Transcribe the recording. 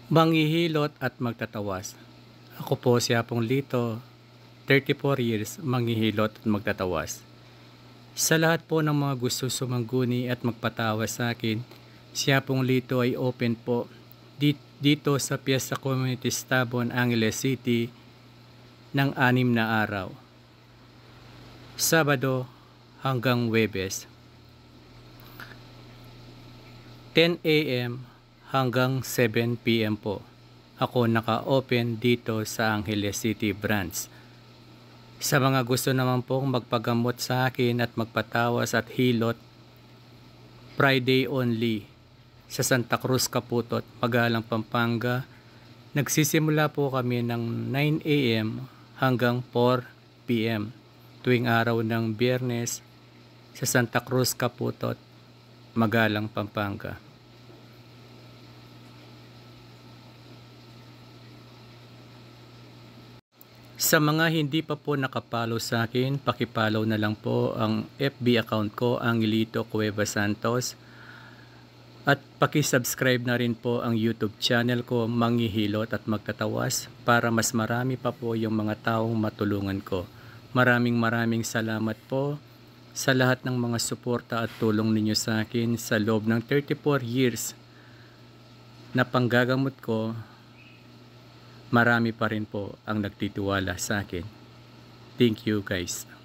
Manghihilot at magtatawas. Ako po si Apong Lito, 34 years, manghihilot at magtatawas. Sa lahat po ng mga gusto sumangguni at magpatawas sa akin, si Apong Lito ay open po dito sa Fiesta Community Tabon, Angeles City ng 6 na araw. Sabado hanggang Huwebes, 10 a.m. hanggang 7 p.m. po. Ako naka-open dito sa Angeles City branch. Sa mga gusto naman pong magpagamot sa akin at magpatawas at hilot, Friday only sa Santa Cruz, Caputot, Magalang, Pampanga. Nagsisimula po kami ng 9 a.m. hanggang 4 p.m. tuwing araw ng Biyernes sa Santa Cruz, Caputot, Magalang, Pampanga. Sa mga hindi pa po nakapollow sa akin, pakipollow na lang po ang FB account ko, Angelito Cueva Santos. At pakisubscribe na rin po ang YouTube channel ko, Manghihilot at Magtatawas, para mas marami pa po yung mga taong matulungan ko. Maraming salamat po sa lahat ng mga suporta at tulong ninyo sa akin sa loob ng 34 years na panggagamot ko. Marami pa rin po ang nagtitiwala sa akin. Thank you guys.